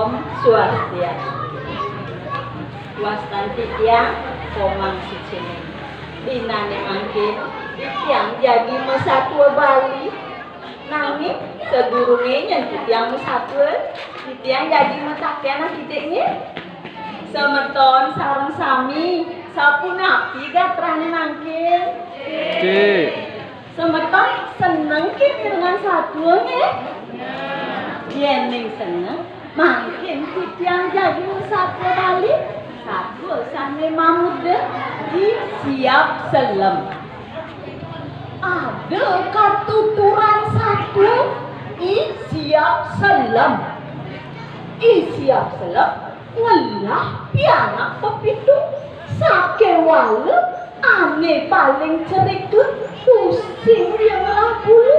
Om Swastiastu. Wastanti tiang komang sicini. Dinane mangkin tiang jadi mesatwa Bali. Nanging sedurunge nyen tiang mesatwa, tiang jadi metakena kiteknya. Semeton sareng sami sapunapi gatrane mangkin. Cik. Semeton seneng ki dengan satwa nggih. Yen ning seneng mangkin tiang jadi satwa Bali. Satwa sane mamude di siap selem. Ada katuturan satwa i siap selem. I siap selem ngelah pianak pepitu sake wale ane paling cerikut pusing yang ngelah bulu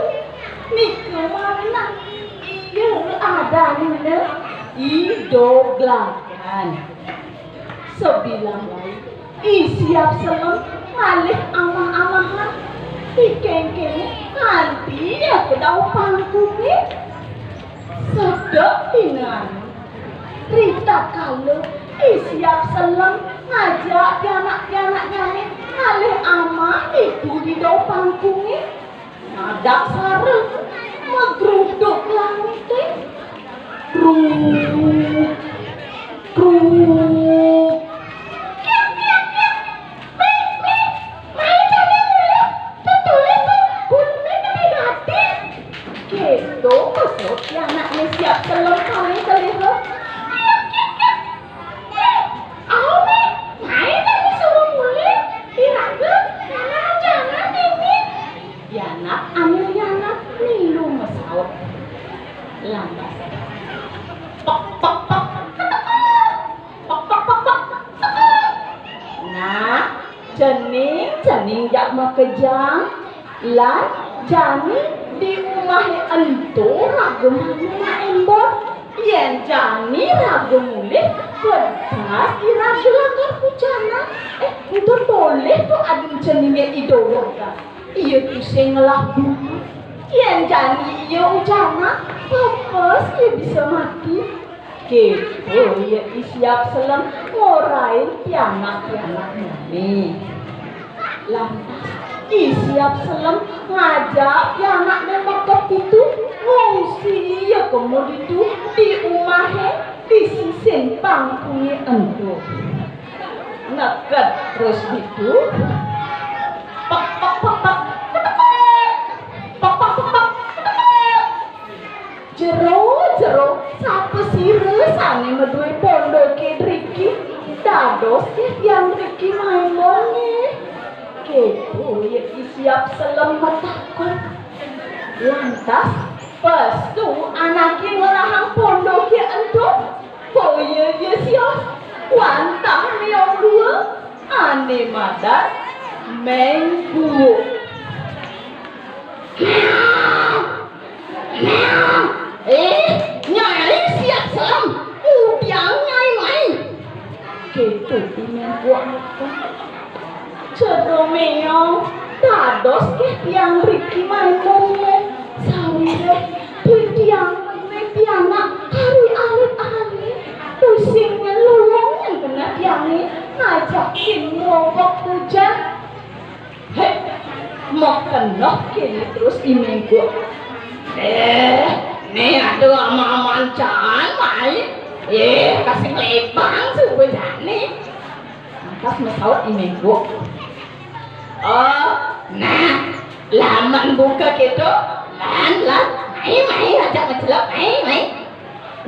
nika mana iya ada nina idoglakan sebilang lain i siap selem ngalih amah-amahan dikengkeng nanti ya kedau pangkungnya sedek dengan Rita kalau siap selem ngajak pianak-pianaknya nih ngalih ama itu di daun pangkungnya ngadak sareng megeruduk langit teh kruk kruk kiak kiak kiak main jadi mulai betul itu bunyi gede gede gitu masuk pianaknya siap selem kali terlihat lambat pok pok pok pok pok pok pok nah jening jak makejang lan jani di rumah ento ragemana embot yen jani ragem mulih pedas iraga langgar pujana itu boleh tuh adem jeningnya idolaga iya tuh sing ngelah yen jani iya ujana pepes ya bisa mati gitu ya siap selem ngorain pianak-pianaknya nih lantas siap selem ngajak pianaknya makep itu ngungsi ya kemudian itu di rumahnya di sisin pangkungnya endo ngeket terus itu pak pak pak pak jero sapa sire sane medue pondoke Riki dados yang Riki main monge kepo ya siap selem matakon lantas pestu anaknya ngerahang pondoke ento koye ya siap wantah yang dua ane madat menggu nyai siap selem udah nyai main gitu ini buat cedomeo dados ke tiang Riki main ngomong sawire tiang pianak hari alit-alit pusingnya lulung yang kena tiangnya ngajakin ngobok hujan mau kenok kini terus ini gua nih aduh ama-aman can main kasih lebang sebenarnya atas mesau ini gua nah laman buka gitu lan main ajak mencelap main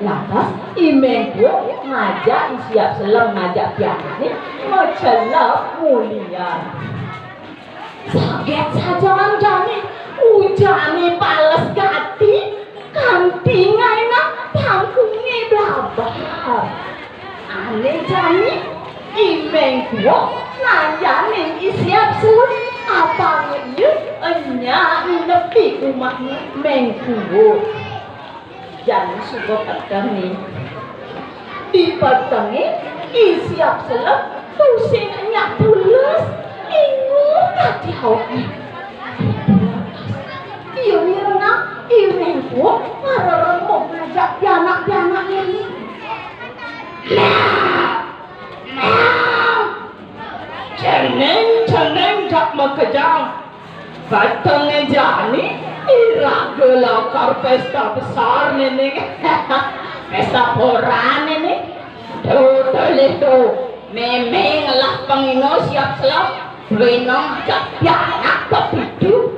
lantas imeng gua ngajak siap selem ngajak pianak nih mencelap mulia sakit saja anjani ujani pales gati kantinga enak pangkungnya blabar aneh jani imeng gua nanya siap selem apa iya enya nepi rumahnya mengkuwo jangan suka petang nih di petangnya siap selem pusing enya pulas ingus tadi haunya iya renang imeng gua ngarang mau ngajak pianak-pianak ini Batangnya Jani ira gelakar pesta besar nih pesta poran nih tuh itu memang lah pengino siap selap berenang ya anak begitu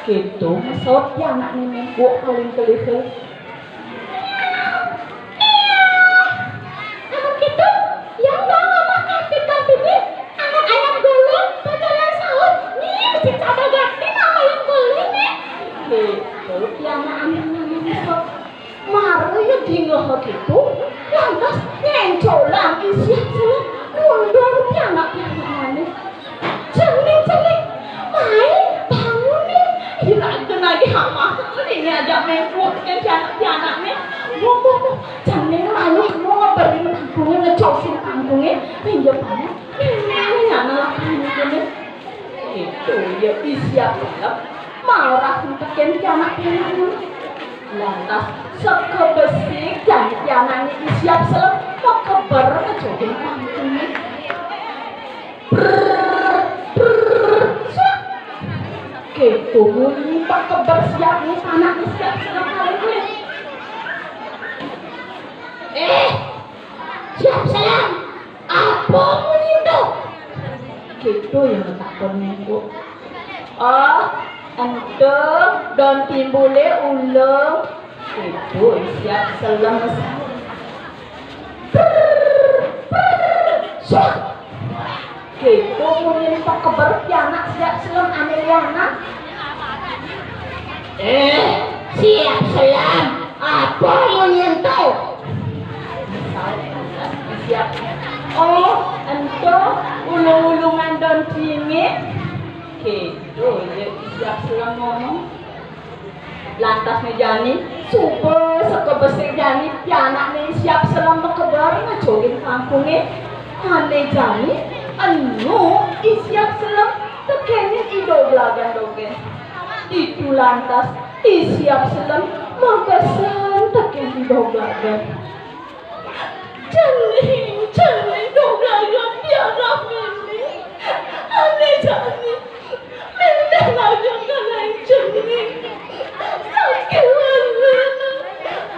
gitu mesot ya anak nenek gua paling kelihatan anak gitu yang nggak makan kita ini anak ayam golong bakalan sahur nih mesti coba ganti nama ayam golong nih gitu ya anak mesot maru ya dingin gitu lantas ngencolang isi selap nundung ya anak nih celing main Kira-kira lagi hama ini ada mengkut kan anak-anaknya ngomong jangan lalu mau beri kampungnya ngecosin kampungnya iya banget ini anak kamu itu ya siap banget marah untuk anak-anaknya lantas sekebesik dan anaknya siap selep mau keber ngecosin kampungnya gitu lupa kebersiap nih anak siap senang kali siap salam apa itu gitu yang takon minggu ente dan timbulnya ulang gitu siap salam gitu mungkin pak kebersianak siap salam Ameliana siap salam apa mau nyentuh siap ento ulung-ulungan dan dingin gitu ya siap salam ngomong lantas Jani super sekebesik Jani anak nih siap salam kebar ngejogin kampungnya aneh Jani anu siap salam tekenin idolagan dogen itu lantas siap salam makasan tekenin idolagan Jani idolagan tiara ini aneh Jani menang aja kalian Jani sakit banget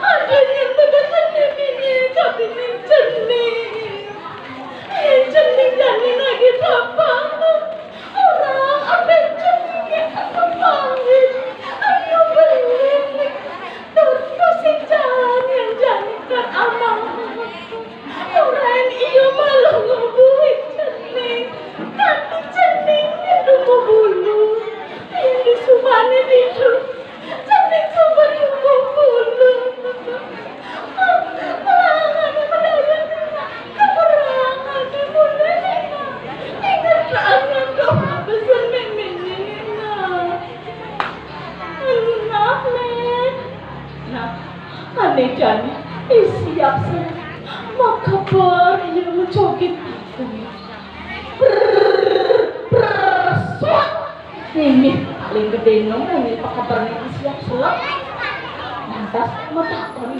ada yang tekan ini tapi ini Jani lagi apa orang apa Jani aku panggil ayo beli terus si Jani yang Jani kan amang orang iyo malah ngebuit Jani tapi Jani itu mau bunuh ini sumane itu Jani coba mau bunuh aneh Jani siap sih maka ber yang mencogit ini paling gede nong ini pakai bernih siap selap lantas mau takon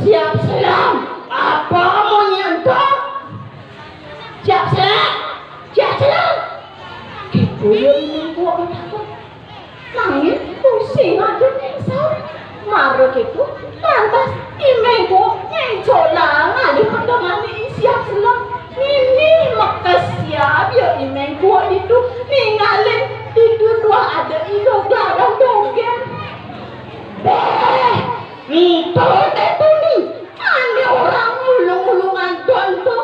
siap selam apa mau nyentuh siap selam gitu ya ini gua takut nangis pusing ada nyesel marah gitu lantas imengku nyencolang ada pertemuan siap selam ini maka siap ya imengku itu ninggalin itu dua ada itu garang dogen itu nih ada orang ulung-ulungan donto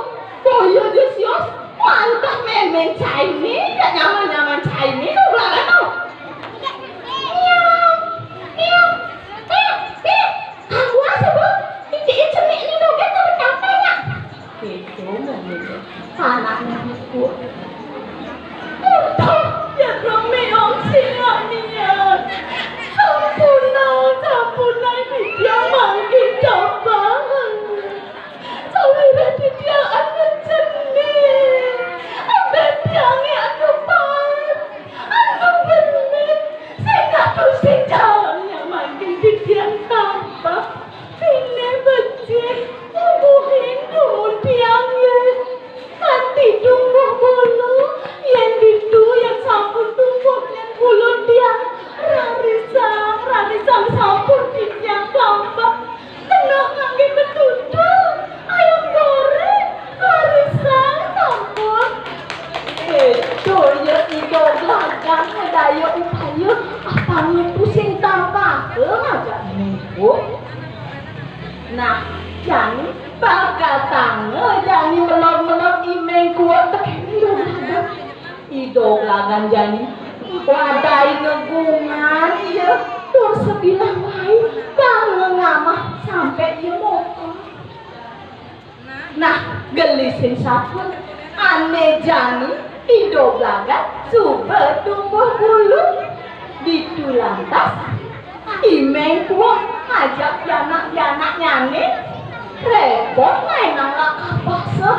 boyo desios mantap memang Chinese ya nyaman Chinese lu belakang tau aku asal bu ini cenik ini dogen tercapainya gitu ngomongnya anaknya itu ya Romeo singanian sampuna dia makin cabang saudara dia anak cenik ada tiangnya ada pan ada benih saya tuh sejauh yang makin didian tambah idog lagan jani wadai ngegungan iya tur sebilang lain bang ngamah sampai iya motor nah gelisin sapun ane jani idog lagan suber tumbuh bulu di tulantas imeng kuah ngajak janak nyane repot main nang kapasa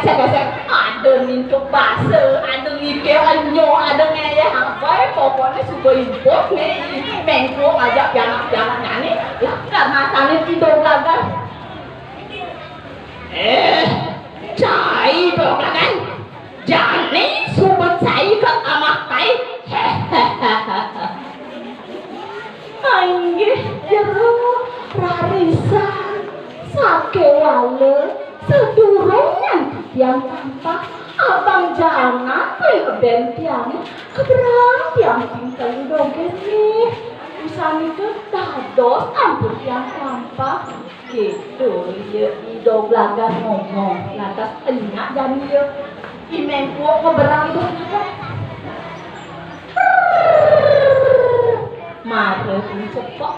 sek ada mintuk basa ada ngike anyo ada ngeye apa pokoknya suka import nih mengko ngajak janak nyane lah gak masane tidur lagan cai dong lagan jani subet saya ke amakai Anggih jero rarisan sake wale sedurungan yang tampak abang jangan ben tiang keberang tiang tinggal dogen nih usami ke dados ampun tiang tampak gitu ya idog lagan ngomong lantas enyak dan ya imeng kuok keberang itu marah cepok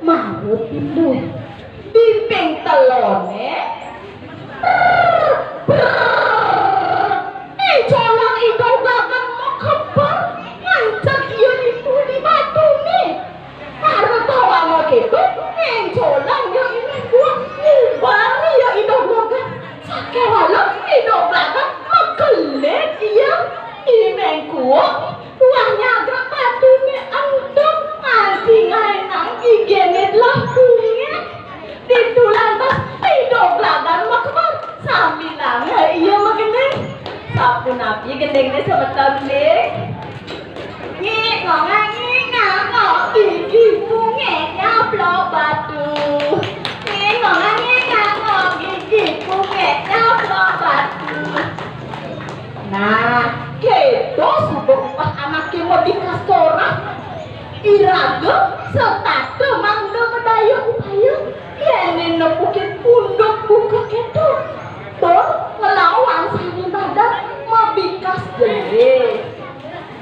marah pindu biping telone colong idol bagan mau kebar ngancak iya itu di batu nih marah tawa mau gitu colong ya ini buah bari ya idol bagan sakit walau idol bagan makelet iya imeng kuah tuangnya agak batunya antuk mati ngainang gigenit lakunya ditulantas hidup lagan makmur sambilangnya iya magening sapu napi gendengnya sebentar nih ngomong gigi bungenya blok batu ngomong gigi bungenya blok batu nah gitu sudah upah anaknya mau dikastorah iraga setatu mangga medaya upaya ini nepukin punduk buka gitu tuh ngelawan sani badan mabikas jere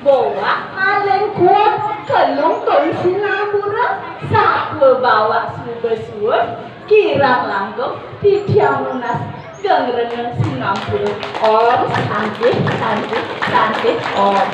bawa kaleng kuat kelung kongsi nabura sakwe bawa subesur kirang langgeng di tiang lunas geng reneng singampur om cantik om